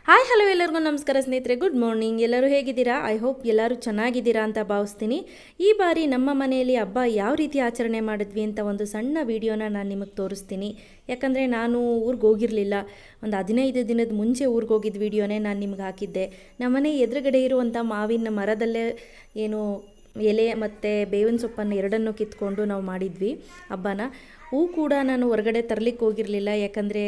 Hi hello ಎಲ್ಲರಿಗೂ ನಮಸ್ಕಾರ ಸ್ನೇಹಿತರೆ, ಗುಡ್ ಮಾರ್ನಿಂಗ್. ಎಲ್ಲರೂ ಹೇಗಿದ್ದೀರಾ? ಐ ಹೋಪ್ ಎಲ್ಲರೂ ಚೆನ್ನಾಗಿದ್ದೀರಾ ಅಂತ ಭಾವಿಸ್ತೀನಿ. ಈ ಬಾರಿ ನಮ್ಮ ಮನೆಯಲ್ಲಿ ಹಬ್ಬ ಯಾವ ರೀತಿ ಆಚರಣೆ ಮಾಡಿದ್ವಿ ಅಂತ ಒಂದು ಸಣ್ಣ ವಿಡಿಯೋನ ನಾನು ನಿಮಗೆ ತೋರಿಸ್ತೀನಿ. ಯಾಕಂದರೆ ನಾನು ಊರಿಗೆ ಹೋಗಿರಲಿಲ್ಲ, ಒಂದು 15 ದಿನದ ಮುಂಚೆ ಊರಿಗೆ ಹೋಗಿದ್ದ ವಿಡಿಯೋನೇ ನಾನು ನಿಮ್ಗೆ ಹಾಕಿದ್ದೆ. ನಮ್ಮನೆ ಎದುರುಗಡೆ ಇರುವಂಥ ಮಾವಿನ ಮರದಲ್ಲೇ ಏನು ಎಲೆ ಮತ್ತು ಬೇವಿನ ಸೊಪ್ಪನ್ನು ಎರಡನ್ನೂ ಕಿತ್ಕೊಂಡು ನಾವು ಮಾಡಿದ್ವಿ ಹಬ್ಬನ. ಹೂ ಕೂಡ ನಾನು ಹೊರಗಡೆ ತರಲಿಕ್ಕೆ ಹೋಗಿರಲಿಲ್ಲ, ಯಾಕಂದರೆ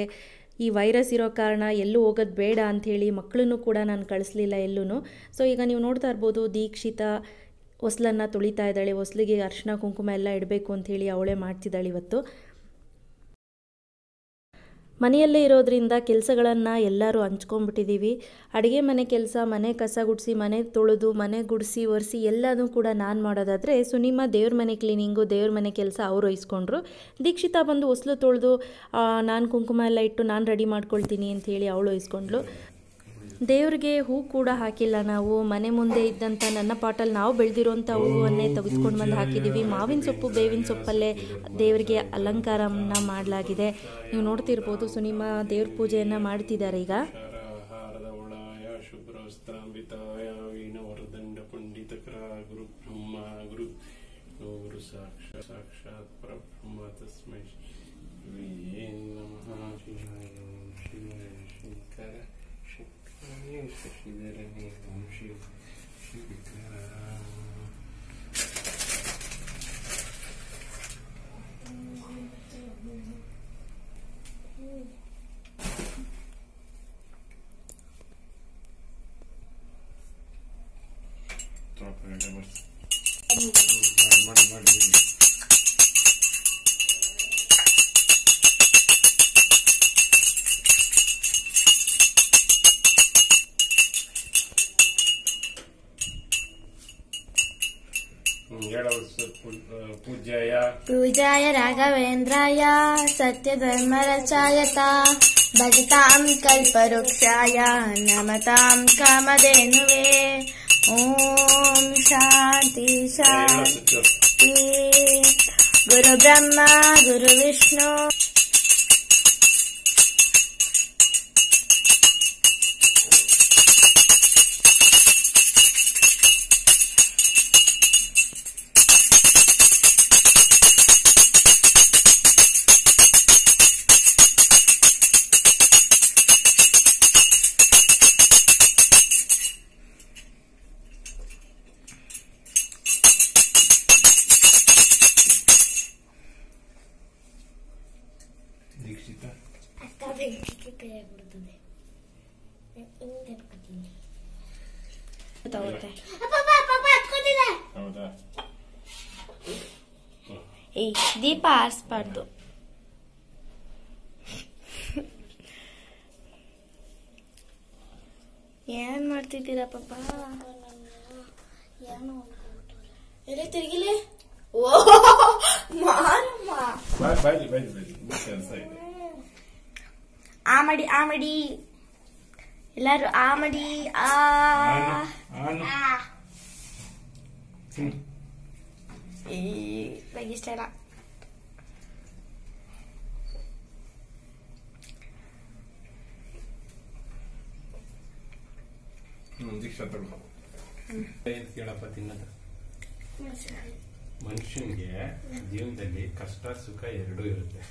ಈ ವೈರಸ್ ಇರೋ ಕಾರಣ ಎಲ್ಲೂ ಹೋಗೋದು ಬೇಡ ಅಂಥೇಳಿ ಮಕ್ಕಳನ್ನು ಕೂಡ ನಾನು ಕಳಿಸ್ಲಿಲ್ಲ ಎಲ್ಲೂ. ಸೊ ಈಗ ನೀವು ನೋಡ್ತಾ ಇರ್ಬೋದು, ದೀಕ್ಷಿತಾ ಹೊಸ್ಲನ್ನು ತೊಳಿತಾ ಇದ್ದಾಳೆ. ಹೊಸ್ಲಿಗೆ ಅರಿಶಿನ ಕುಂಕುಮ ಎಲ್ಲ ಇಡಬೇಕು ಅಂಥೇಳಿ ಅವಳೇ ಮಾಡ್ತಿದ್ದಾಳೆ ಇವತ್ತು. ಮನೆಯಲ್ಲೇ ಇರೋದ್ರಿಂದ ಕೆಲಸಗಳನ್ನು ಎಲ್ಲರೂ ಹಂಚ್ಕೊಂಡ್ಬಿಟ್ಟಿದ್ದೀವಿ. ಅಡುಗೆ ಮನೆ ಕೆಲಸ, ಮನೆ ಕಸ ಗುಡಿಸಿ, ಮನೆ ತೊಳೆದು, ಮನೆ ಗುಡಿಸಿ ಒರೆಸಿ ಎಲ್ಲದೂ ಕೂಡ ನಾನು ಮಾಡೋದಾದರೆ, ಸುನಿಮಾ ದೇವ್ರ ಮನೆ ಕ್ಲೀನಿಂಗು, ದೇವ್ರ ಮನೆ ಕೆಲಸ ಅವರು ವಹಿಸ್ಕೊಂಡ್ರು. ದೀಕ್ಷಿತಾ ಬಂದು ಹೊಸ್ಲು ತೊಳೆದು ನಾನು ಕುಂಕುಮ ಎಲ್ಲ ಇಟ್ಟು ನಾನು ರೆಡಿ ಮಾಡ್ಕೊಳ್ತೀನಿ ಅಂಥೇಳಿ ಅವಳು ವಹಿಸ್ಕೊಂಡ್ಳು. ದೇವ್ರಿಗೆ ಹೂ ಕೂಡ ಹಾಕಿಲ್ಲ ನಾವು. ಮನೆ ಮುಂದೆ ಇದ್ದಂಥ ನನ್ನ ಪಾಟಲ್ಲಿ ನಾವು ಬೆಳೆದಿರೋಂಥ ಹೂವನ್ನೇ ತೆಗೆದುಕೊಂಡು ಬಂದು ಹಾಕಿದ್ದೀವಿ. ಮಾವಿನ ಸೊಪ್ಪು, ಬೇವಿನ ಸೊಪ್ಪಲ್ಲೇ ದೇವರಿಗೆ ಅಲಂಕಾರವನ್ನು ಮಾಡಲಾಗಿದೆ. ನೀವು ನೋಡ್ತಿರ್ಬೋದು, ಸುನಿಮಾ ದೇವ್ರ ಪೂಜೆಯನ್ನು ಮಾಡ್ತಿದ್ದಾರೆ ಈಗ. पूजाय राघवेन्द्राय सत्यधर्मरचायता भजतां कल्पवृक्षाय नमतां कामधेनुवे। ओम शांति शांति। गुरु ब्रह्मा गुरु विष्णु ದೀಪ ಆರಿಸಬಾರ್ದು. ಏನ್ ಮಾಡ್ತಿದ್ದೀರಾ ಪಾಪ? ಎಲ್ಲ ತಿರುಗಿಲೆ. ಓ ಆ ಮಾಡಿ ಎಲ್ಲಾರು ಆ ಮಾಡಿ. ಇಷ್ಟ ಇಲ್ಲ. ಕೇಳಪ್ಪ, ತಿನ್ನದ ಮನುಷ್ಯನಿಗೆ ಜೀವನದಲ್ಲಿ ಕಷ್ಟ ಸುಖ ಎರಡೂ ಇರುತ್ತೆ.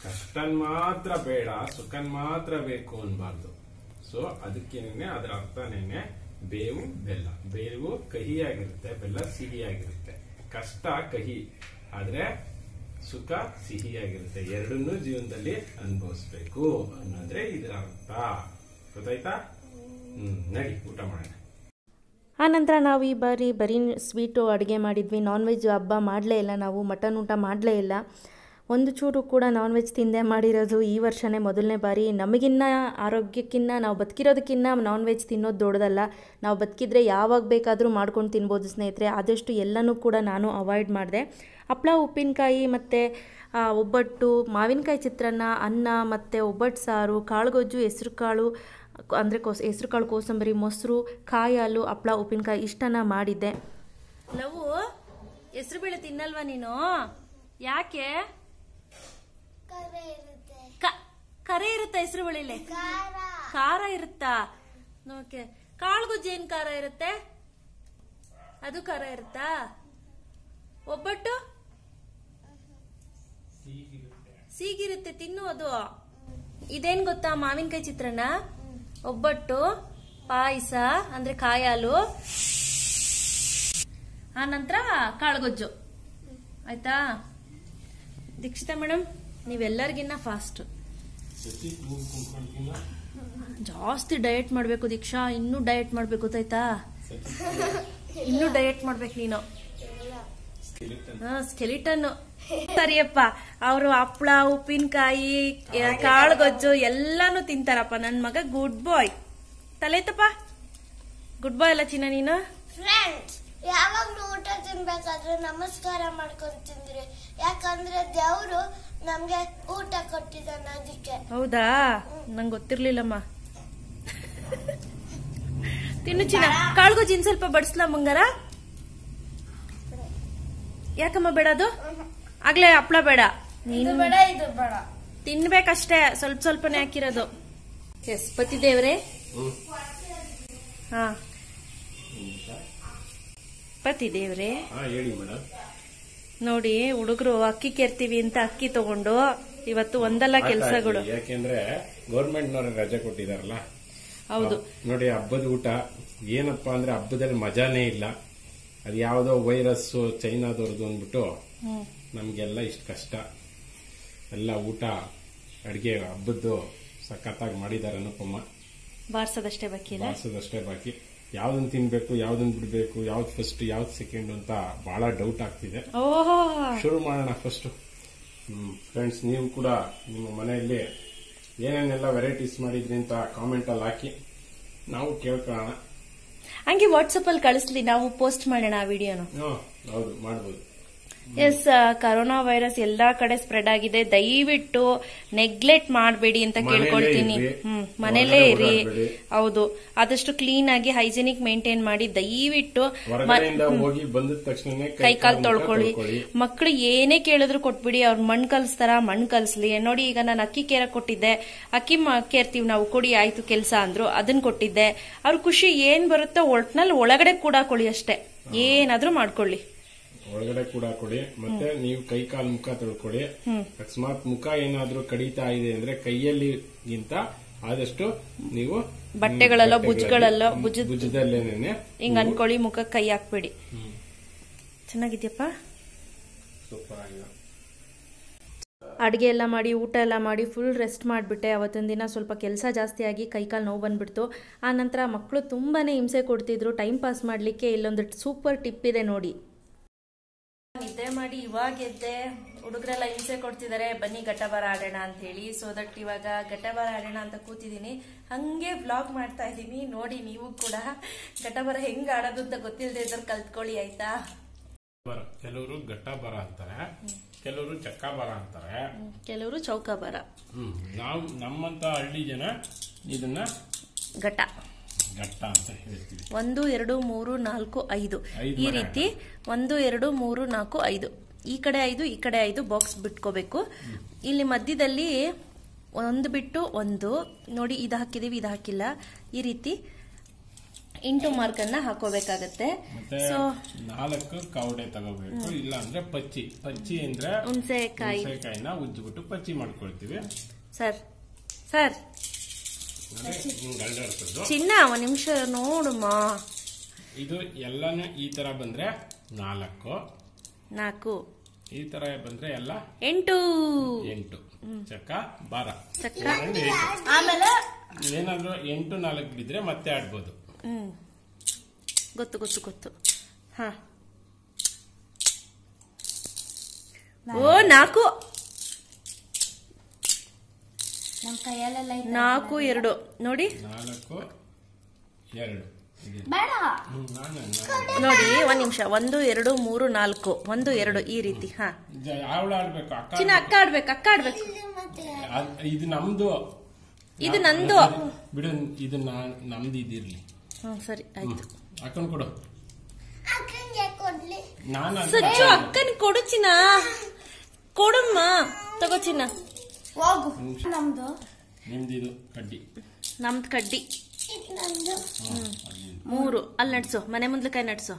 ಕಷ್ಟನ್ ಮಾತ್ರ ಬೇಡ, ಸುಖನ್ ಮಾತ್ರ ಬೇಕು ಅನ್ಬಾರ್ದು. ಸೊ ಅದಕ್ಕೇನೆ ಅದರ ಅರ್ಥನೇನೆ ಬೇವು ಬೆಲ್ಲ. ಬೇವು ಕಹಿಯಾಗಿರುತ್ತೆ, ಬೆಲ್ಲ ಸಿಹಿಯಾಗಿರುತ್ತೆ. ಕಷ್ಟ ಕಹಿ ಆದ್ರೆ ಸುಖ ಸಿಹಿಯಾಗಿರುತ್ತೆ. ಎರಡನ್ನೂ ಜೀವನದಲ್ಲಿ ಅನುಭವಿಸ್ಬೇಕು ಅನ್ನೋದ್ರೆ ಇದರ ಅರ್ಥ. ಗೊತ್ತಾಯ್ತಾ? ನಡಿ ಊಟ ಮಾಡೋಣ. ಆನಂತರ ನಾವು ಈ ಬಾರಿ ಬರೀ ಸ್ವೀಟು ಅಡುಗೆ ಮಾಡಿದ್ವಿ. ನಾನ್ ವೆಜ್ ಹಬ್ಬ ಮಾಡಲೇ ಇಲ್ಲ ನಾವು. ಮಟನ್ ಊಟ ಮಾಡಲೇ ಇಲ್ಲ. ಒಂದು ಚೂರು ಕೂಡ ನಾನ್ ವೆಜ್ ತಿಂದೇ ಮಾಡಿರೋದು ಈ ವರ್ಷನೇ ಮೊದಲನೇ ಬಾರಿ. ನಮಗಿನ್ನ ಆರೋಗ್ಯಕ್ಕಿನ್ನ, ನಾವು ಬದುಕಿರೋದಕ್ಕಿನ್ನ ನಾನ್ ವೆಜ್ ತಿನ್ನೋದು ದೊಡ್ಡದಲ್ಲ. ನಾವು ಬದುಕಿದ್ರೆ ಯಾವಾಗ ಬೇಕಾದರೂ ಮಾಡ್ಕೊಂಡು ತಿನ್ಬೋದು ಸ್ನೇಹಿತರೆ. ಆದಷ್ಟು ಎಲ್ಲನೂ ಕೂಡ ನಾನು ಅವಾಯ್ಡ್ ಮಾಡಿದೆ. ಹಪ್ಪಳ, ಉಪ್ಪಿನಕಾಯಿ ಮತ್ತು ಒಬ್ಬಟ್ಟು, ಮಾವಿನಕಾಯಿ ಚಿತ್ರಾನ್ನ, ಅನ್ನ ಮತ್ತು ಒಬ್ಬಟ್ಟು ಸಾರು, ಕಾಳುಗೊಜ್ಜು, ಹೆಸರು ಕಾಳು ಅಂದರೆ ಹೆಸರು ಕಾಳು ಕೋಸಂಬರಿ, ಮೊಸರು, ಕಾಯಿ ಹಾಲು, ಹಪ್ಪಳ, ಉಪ್ಪಿನಕಾಯಿ ಇಷ್ಟನ್ನು ಮಾಡಿದ್ದೆ. ಲವು ಹೆಸರು ಬೇಳೆ ತಿನ್ನಲ್ವಾ ನೀನು? ಯಾಕೆ? ಕರೆ ಇರುತ್ತಾ ಹೆಸರು ಬಳಿಲೆ? ಖಾರ ಇರುತ್ತಾ? ಓಕೆ. ಕಾಳುಗೊಜ್ಜು ಏನ್ ಖಾರ ಇರುತ್ತೆ? ಅದು ಖಾರ ಇರುತ್ತಾ? ಒಬ್ಬಟ್ಟು ಸೀಗಿರುತ್ತೆ, ತಿನ್ನು ಅದು. ಇದೇನ್ ಗೊತ್ತಾ? ಮಾವಿನಕಾಯಿ ಚಿತ್ರಾನ್ನ, ಒಬ್ಬಟ್ಟು, ಪಾಯಸ ಅಂದ್ರೆ ಕಾಯಿ ಹಾಲು, ಆ ನಂತರ ಕಾಳುಗೊಜ್ಜು. ಆಯ್ತಾ? ದೀಕ್ಷಿತಾ ಮೇಡಮ್, ನೀವೆಲ್ಲರಿಗಿನ್ನ ಫಾಸ್ಟ್. ಜಾಸ್ತಿ ಡಯಟ್ ಮಾಡ್ಬೇಕು ದೀಕ್ಷಾ, ಇನ್ನೂ ಡಯಟ್ ಮಾಡ್ಬೇಕು ಗೊತ್ತಾಯ್ತಾ? ಇನ್ನೂ ಡಯಟ್ ಮಾಡ್ಬೇಕು ನೀನು. ಸ್ಕೆಲಿಟನ್. ಸರಿಯಪ್ಪ, ಅವರು ಹಪ್ಳ, ಉಪ್ಪಿನಕಾಯಿ, ಕಾಳುಗೊಜ್ಜು ಎಲ್ಲಾನು ತಿಂತಾರಪ್ಪ. ನನ್ ಮಗ ಗುಡ್ ಬಾಯ್. ತಲೆತಪ್ಪ, ಗುಡ್ ಬಾಯ್ ಅಲ್ಲ ಚಿನ್ನ ನೀನು? ಫ್ರೆಂಡ್ಸ್, ಯಾವಾಗ್ಲೂ ಊಟ ತಿನ್ಬೇಕಾದ್ರೆ ನಮಸ್ಕಾರ ಮಾಡ್ಕೊಂಡ್ ತಿಂದ್ರಿ, ಯಾಕಂದ್ರೆ ದೇವ್ರು ನಮ್ಗೆ ಊಟ ಕೊಟ್ಟಿದ್ದಾನೆ ಅದಕ್ಕೆ. ಹೌದಾ? ನಂಗೆ ಗೊತ್ತಿರ್ಲಿಲ್ಲಮ್ಮ. ತಿನ್ನು ಚಿನ್ನ. ಕಾಳುಗೊಜ್ಜು ಇನ್ ಸ್ವಲ್ಪ ಬಡಿಸ್ಲಾ ಮಂಗಾರ? ಯಾಕಮ್ಮ ಬೇಡ? ಅದು ಆಗ್ಲೇ ಹಪ್ಳ ಬೇಡ, ನೀನು ಬೇಡ, ಇದು ಬೇಡ, ತಿನ್ಬೇಕಷ್ಟೇ, ಸ್ವಲ್ಪ ಸ್ವಲ್ಪನೇ ಹಾಕಿರೋದು. ಎಸ್ ಪತಿ ದೇವ್ರೆ. ಹಾ ಪತಿ ದೇವ್ರೆ, ಹೇಳಿ ಮೇಡಮ್. ನೋಡಿ, ಹುಡುಗರು ಅಕ್ಕಿ ಕೇರ್ತೀವಿ ಅಂತ ಅಕ್ಕಿ ತಗೊಂಡು ಇವತ್ತು ಒಂದಲ್ಲ ಕೆಲಸಗಳು. ಯಾಕೆಂದ್ರೆ ಗೌರ್ಮೆಂಟ್ ನವರು ರಜೆ ಕೊಟ್ಟಿದಾರಲ್ಲ. ಹೌದು ನೋಡಿ, ಹಬ್ಬದ ಊಟ ಏನಪ್ಪಾ ಅಂದ್ರೆ ಹಬ್ಬದಲ್ಲಿ ಮಜಾನೇ ಇಲ್ಲ. ಅದು ಯಾವ್ದೋ ವೈರಸ್ ಚೈನಾದವ್ರದ್ದು ಅಂದ್ಬಿಟ್ಟು ನಮ್ಗೆಲ್ಲ ಇಷ್ಟ ಕಷ್ಟ. ಎಲ್ಲ ಊಟ ಅಡಿಗೆ ಹಬ್ಬದ್ದು ಸಖತ್ತಾಗಿ ಮಾಡಿದಾರೆ ಅನುಪಮ್ಮ. ಬಾರ್ಸೋದಷ್ಟೇ ಬಾಕಿ ಇಲ್ಲ, ಬಾರ್ಸೋದಷ್ಟೇ ಬಾಕಿ. ಯಾವ್ದನ್ ತಿನ್ಬೇಕು, ಯಾವ್ದನ್ ಬಿಡ್ಬೇಕು, ಯಾವ್ದು ಫಸ್ಟ್ ಯಾವ್ದು ಸೆಕೆಂಡ್ ಅಂತ ಬಹಳ ಡೌಟ್ ಆಗ್ತಿದೆ. ಶುರು ಮಾಡೋಣ ಫಸ್ಟ್. ಫ್ರೆಂಡ್ಸ್, ನೀವು ಕೂಡ ನಿಮ್ಮ ಮನೆಯಲ್ಲಿ ಏನೇನೆಲ್ಲ ವೆರೈಟೀಸ್ ಮಾಡಿದ್ರಿ ಅಂತ ಕಾಮೆಂಟ್ ಅಲ್ಲಿ ಹಾಕಿ, ನಾವು ಕೇಳ್ಕೊಳ್ಳೋಣ. ಹಂಗೆ ವಾಟ್ಸಪ್ ಅಲ್ಲಿ ಕಳಿಸ್ಲಿ, ನಾವು ಪೋಸ್ಟ್ ಮಾಡೋಣ ಆ ವಿಡಿಯೋನ. ಹೌದು, ಮಾಡಬಹುದು. ಎಸ್, ಕರೋನಾ ವೈರಸ್ ಎಲ್ಲಾ ಕಡೆ ಸ್ಪ್ರೆಡ್ ಆಗಿದೆ. ದಯವಿಟ್ಟು ನೆಗ್ಲೆಕ್ಟ್ ಮಾಡಬೇಡಿ ಅಂತ ಕೇಳ್ಕೊಳ್ತೀನಿ. ಮನೇಲೇ ಇರಿ. ಹೌದು, ಆದಷ್ಟು ಕ್ಲೀನ್ ಆಗಿ ಹೈಜಿನಿಕ್ ಮೇಂಟೈನ್ ಮಾಡಿ. ದಯವಿಟ್ಟು ಹೋಗಿ ಬಂದ ತಕ್ಷಣ ಕೈ ಕಾಲು ತೊಳ್ಕೊಳ್ಳಿ. ಮಕ್ಕಳು ಏನೇ ಕೇಳಿದ್ರು ಕೊಟ್ಬಿಡಿ. ಅವ್ರು ಮಣ್ಣು ಕಲ್ಸ್ತಾರ, ಮಣ್ಣು ಕಲ್ಸ್ಲಿ. ನೋಡಿ, ಈಗ ನಾನು ಅಕ್ಕಿ ಕೇರ ಕೊಟ್ಟಿದ್ದೆ. ಅಕ್ಕಿ ಕೇರ್ತೀವಿ ನಾವು, ಕೊಡಿ ಆಯ್ತು ಕೆಲಸ ಅಂದ್ರು, ಅದನ್ನ ಕೊಟ್ಟಿದ್ದೆ. ಅವ್ರ ಖುಷಿ ಏನ್ ಬರುತ್ತೋ ಒಟ್ನಲ್ಲಿ ಒಳಗಡೆ ಕೂಡ ಕೊಡಿ ಅಷ್ಟೇ, ಏನಾದ್ರೂ ಮಾಡ್ಕೊಳ್ಳಿ. ಒಳಗಡೆ ಕೂಡ ಕೊಡಿ. ಮತ್ತೆ ನೀವು ಕೈ ಕಾಲು ಮುಖ ತೊಳ್ಕೊಳ್ಳಿ. ಅಕಸ್ಮಾತ್ ಮುಖ ಏನಾದ್ರೂ ಕಡಿತಾ ಇದೆ ಅಂದ್ರೆ ಕೈಯಲ್ಲಿಗಿಂತ ಆದಷ್ಟು ನೀವು ಬಟ್ಟೆಗಳೆಲ್ಲ ಭುಜದಲ್ಲೇನೆ ಹಿಂಗ್ ಅನ್ಕೊಳ್ಳಿ, ಮುಖ ಕೈ ಹಾಕ್ಬೇಡಿ. ಚೆನ್ನಾಗಿದ್ಯಪ್ಪ? ಸೂಪರ್ ಆಗಿದೆ. ಅಡುಗೆ ಎಲ್ಲ ಮಾಡಿ, ಊಟ ಎಲ್ಲ ಮಾಡಿ, ಫುಲ್ ರೆಸ್ಟ್ ಮಾಡಿಬಿಟ್ಟೆ. ಅವತ್ತೊಂದು ದಿನ ಸ್ವಲ್ಪ ಕೆಲಸ ಜಾಸ್ತಿ ಆಗಿ ಕೈಕಾಲು ನೋವು ಬಂದ್ಬಿಡ್ತು. ಆ ನಂತರ ಮಕ್ಕಳು ತುಂಬಾ ಹಿಂಸೆ ಕೊಡ್ತಿದ್ರು. ಟೈಮ್ ಪಾಸ್ ಮಾಡಲಿಕ್ಕೆ ಇಲ್ಲೊಂದು ಸೂಪರ್ ಟಿಪ್ ಇದೆ ನೋಡಿ. ನಿದ್ದೆ ಮಾಡಿ ಇವಾಗ ಎದ್ದೆ. ಹುಡುಗರೆಲ್ಲ ಹಿಂಸೆ ಕೊಡ್ತಿದ್ದಾರೆ, ಬನ್ನಿ ಘಟ್ಟಬಾರ ಆಡೋಣ ಅಂತ ಹೇಳಿ. ಸೊ ದಟ್ ಇವಾಗ ಘಟ್ಟಬಾರ ಆಡೋಣ ಅಂತ ಕೂತಿದ್ದೀನಿ. ಹಂಗೆ ವ್ಲಾಗ್ ಮಾಡ್ತಾ ಇದ್ದೀನಿ. ನೋಡಿ, ನೀವು ಕೂಡ ಘಟ್ಟಬಾರ ಹೆಂಗ್ ಆಡೋದು ಅಂತ ಗೊತ್ತಿಲ್ಲದೆ ಇದ್ದವ್ರು ಕಲ್ತ್ಕೊಳ್ಳಿ, ಆಯ್ತಾ? ಕೆಲವರು ಘಟ್ಟಬಾರ ಅಂತಾರೆ, ಕೆಲವರು ಚಕ್ಕಾಬಾರ ಅಂತಾರೆ, ಕೆಲವರು ಚೌಕಾಬಾರ. ನಾವು ನಮ್ಮಂತ ಹಳ್ಳಿ ಜನ ಇದನ್ನ ಘಟ್ಟ ಅಂತ ಹೇಳ್ತೀವಿ. 1 2 3 4 5 ಈ ರೀತಿ 1 2 3 4 5 ಈ ಕಡೆ 5 ಈ ಕಡೆ 5 ಬಾಕ್ಸ್ ಬಿಟ್ಕೋಬೇಕು. ಇಲ್ಲಿ ಮಧ್ಯದಲ್ಲಿ ಒಂದು ಬಿಟ್ಟು ಒಂದು ನೋಡಿ, ಇದು ಹಾಕಿದೀವಿ, ಇದು ಹಾಕಿಲ್ಲ. ಈ ರೀತಿ ಇಂಟು ಮಾರ್ಕ್ ಅನ್ನ ಹಾಕೋಬೇಕಾಗತ್ತೆ. ಸೊ 4 ಕವಡೆ ತಗೋಬೇಕು. ಇಲ್ಲ ಅಂದ್ರೆ ಪಚ್ಚಿ ಅಂದ್ರೆ ಹುಣಸೆಕಾಯಿನ ಉಜ್ಜಿಬಿಟ್ಟು ಪಚ್ಚಿ ಮಾಡ್ಕೊಳ್ತೀವಿ. ಸರ್ ಚಿನ್ನ, ಒಂದ್ ನಿಮಿಷ ನೋಡುಮ್ಮ. ಇದು ಎಲ್ಲಾನು ಈ ತರ ಬಂದ್ರೆ 4, ಈ ತರ ಬಂದ್ರೆ ಎಲ್ಲ 8 ಚಕ್ಕ ಬಾರ. ಆಮೇಲೆ ಏನಾದ್ರು 8 4 ಬಿದ್ರೆ ಮತ್ತೆ ಆಡ್ಬೋದು. ಗೊತ್ತು. ಹಾ, ಓ 4 ನಮ್ ಕೈಯಲ್ಲೆಲ್ಲ 4 2 ನೋಡಿ. 4 2 ಬೇಡ ನೋಡಿ, ಒಂದ್ ನಿಮಿಷ. 1 2 3 4 1 2 ಈ ರೀತಿ. ಹಾ, ಚಿನ್ನ ಅಕ್ಕ ಆಡ್ಬೇಕು. ಇದು ನಮ್ದು, ಇದು ನಂದು ಬಿಡು. ಇದು ನಮ್ದು ಇದಿರ್ಲಿ. ಸರಿ ಆಯ್ತು. ಅಕ್ಕನ್ ಕೊಡು. ಸಚ್ಚು ಅಕ್ಕನ್ ಕೊಡು ಚಿನ್ನ. ಕೊಡಮ್ಮ, ತಗೋ ಚಿನ್ನ. ಹೋಗು. ನಮ್ದು ನಿಮ್ದಿದು ಕಡ್ಡಿ. ನಮ್ದು ಕಡ್ಡಿ ನಂದು 3 ಅಲ್ಲಿ ನಡ್ಸು, ಮನೆ ಮುಂದ್ಲಕಾಯಿ ನಡ್ಸು.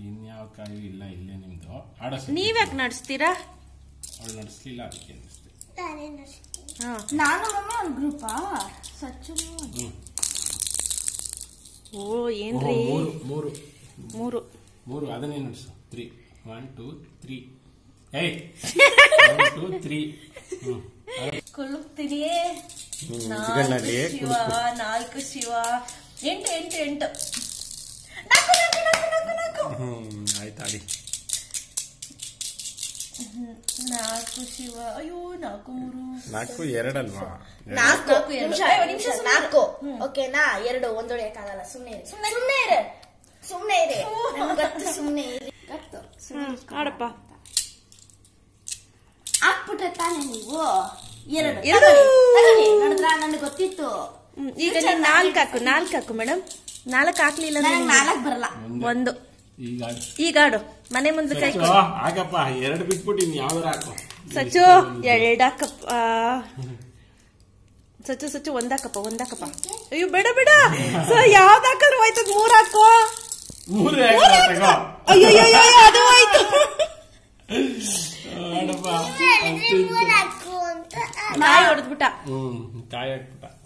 ಇನ್ಯಾವ ಕಾಯಿ ಇಲ್ಲ, ಇಲ್ಲೇ ನಿಮ್ದು. ಆಡಸ್ ನೀವ್ಯಾಕೆ ನಡ್ಸ್ತೀರಾ? ಅವಳು ನಡೆಸ್ಲಿಲ್ಲ, ಅದಕ್ಕೆ ನಡೆಸ್ತೀವಿ. ನಾನೇ ನಡೆಸ್ತೀನಿ. ಹಾ ನಾನು ಮಮ್ಮಿ ಒಂದು ಗ್ರೂಪಾ ಸಚ್ಚು. ಓ ಏನ್ರಿ? ಮೂರು ಅದನ್ನೇ ನಡೆಸು. 3 1 2 3. ಏಯ್ 1 2 3. ಕುಲುಕ್ತೀನಿ. ಜಗನ್ನಾಥಿ ಶಿವ 4 ಶಿವ 8 ಆಯ್ತಾಡಿ. 4 ಶಿವ. ಅಯ್ಯೋ 4 3 4 2 ಅಲ್ವಾ? 4 ನಿಮಿಷ 4. ಓಕೆನಾ? 2 ಒಂದೊಡೆಯಕ್ಕಾಗಲ್ಲ. ಸುಮ್ನೆ ಇರಿ ನಮ್ಗತ್ತು. ಸುಮ್ನೆ ಇರಿ ಗತ್ತು. ಆಡಪ್ಪ. ಹಾಕ್ಬಿಟ್ರೆ ತಾನೆ ನೀವು 2 ನೋಡಿದ್ರ? ನನಗೆ ಗೊತ್ತಿತ್ತು. ಈಗ ನೀವು 4 ಹಾಕು ಮೇಡಮ್. 4 ಹಾಕ್ಲಿಲ್ಲ ಅಂದ್ರೆ 4 ಬರಲ್ಲ. 1. ಈಗ ಆಡು. ಮನೆ ಮುಂದೆ ಕೈ ಆಗಪ್ಪ. 2 ಬಿಟ್ಬಿಟ್ಟು ಇನ್ ಯಾವ್ದಾರ ಹಾಕು. ಸಚ್ಚು 2 ಹಾಕಪ್ಪ. ಸಚ್ಚು 1 ಹಾಕಪ್ಪ. ಅಯ್ಯೋ ಬೇಡ ಯಾವ್ದು ಹಾಕಿದ್ರು ಹೋಯ್ತದ. 3 ಹಾಕೋ. 3 ಅಯ್ಯೋ ಅದು ಹೋಯ್ತು. ಕಾಯಿ ಹೊಡೆದ್ಬಿಟ್ಟ. ಕಾಯಿ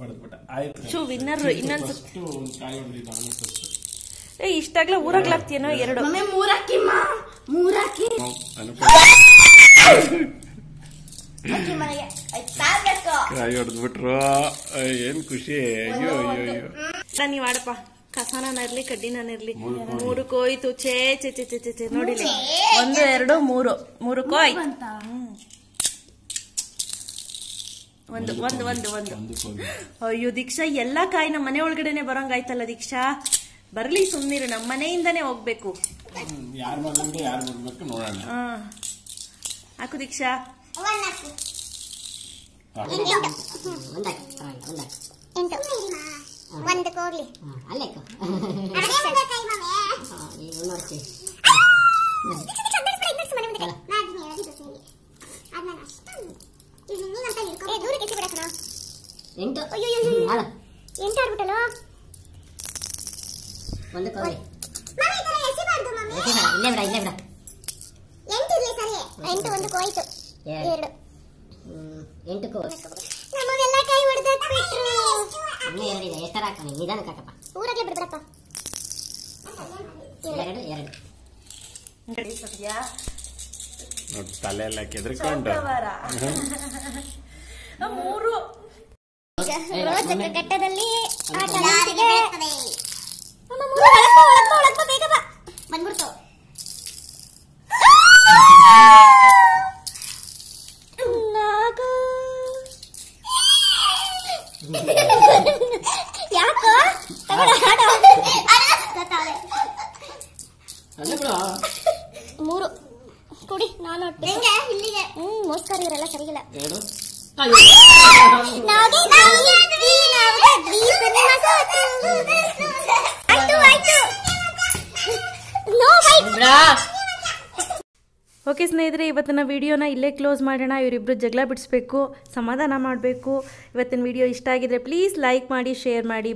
ಹೊಡೆದ್ಬಿಟ್ಟ. ಆಯ್ತು ವಿನ್ನರ್. ಇನ್ನೊಂದು ಕಾಯಿ ಹೊಡೆದಿದ್ದ. ಇಷ್ಟಾಗ್ಲಾ ಊರಾಗ್ಲಾಗ್ತೀಯನೋ? 2 ಮಮ್ಮಿ 3 ಹಾಕಿಮ್ಮ. 3 ಹಾಕಿ ಮನೆಗೆ ಕಾಯಿ ಹೊಡೆದ್ಬಿಟ್ರು. ಏನ್ ಖುಷಿ. ಅಯ್ಯೋ ನೀವ್ ಆಡಪ್ಪ. ಕಸನ ಇರ್ಲಿ ಕಡ್ಡಿನಿರ್ಲಿ 3 ಕೋಯ್ತು. ಚೇ ನೋಡಿಲ್ಲ. 1 2 3 ಕೋಯ್. 1. ಅಯ್ಯೋ ದೀಕ್ಷಾ, ಎಲ್ಲಾ ಕಾಯಿ ನಮ್ಮ ಮನೆ ಒಳಗಡೆನೆ ಬರಂಗಾಯ್ತಲ್ಲ ದೀಕ್ಷಾ. ಬರ್ಲಿ ಸುಮ್ನಿರು, ನಮ್ಮ ಮನೆಯಿಂದಾನೇ ಹೋಗ್ಬೇಕು. ಯಾರು ಬಂದ್ರೆ ಯಾರು ಬರ್ಬೇಕು ನೋಡೋಣ. ಹಾಕು ದೀಕ್ಷಾ. ಒಂದು ಕೋಗ್ಲಿ ಅಲ್ಲೇ ಎಂಟು ಆಡ್ಬಿಟ್ಟಲ್ಲ. ಒಂದು ಕೋಳಿ ಇಲ್ಲೇ ಬಿಡ. 8 ಇರ್ಲಿ ಸರಿ. 8 1 ಕೋಯ್ತು. 2 8 ಕೋಳಿ. ನಮಗೆಲ್ಲ ಕೈ ಹೊಡೆದಾಕ್ಬಿಟ್ರು. ಇನ್ನೂ 2 ಇದೆ. ಎಷ್ಟರ ಹಾಕೋಣ? ನಿಧಾನಕ್ಕೆ ಹಾಕಪ್ಪ. ಊರಾಗ್ಲೇ ಬಿಡ್ಬಿಡಪ್ಪ. 2 ಸದ್ಯಾ ತಲೆ ಎಲ್ಲ ಕೆದ್ರಕೊಂಡು 3 ರೋಚಕ ಘಟ್ಟದಲ್ಲಿ ಆಟ ಆಡ್ತಿದೆ. ಬಂದ್ಬಿಡ್ತು. ಯಾಕೋ 3 ಕುಡಿ. ನಾನು ಇಲ್ಲಿಗೆ ಮೋಸ್ಕರ ಇವರೆಲ್ಲ ಸರಿಗಿಲ್ಲ. ಓಕೆ ಸ್ನೇಹಿತರೆ, ಇವತ್ತಿನ ವಿಡಿಯೋನ ಇಲ್ಲೇ ಕ್ಲೋಸ್ ಮಾಡೋಣ. ಇವರಿಬ್ಬರು ಜಗಳ ಬಿಡಿಸ್ಬೇಕು, ಸಮಾಧಾನ ಮಾಡಬೇಕು. ಇವತ್ತಿನ ವಿಡಿಯೋ ಇಷ್ಟ ಆಗಿದ್ರೆ ಪ್ಲೀಸ್ ಲೈಕ್ ಮಾಡಿ, ಶೇರ್ ಮಾಡಿ.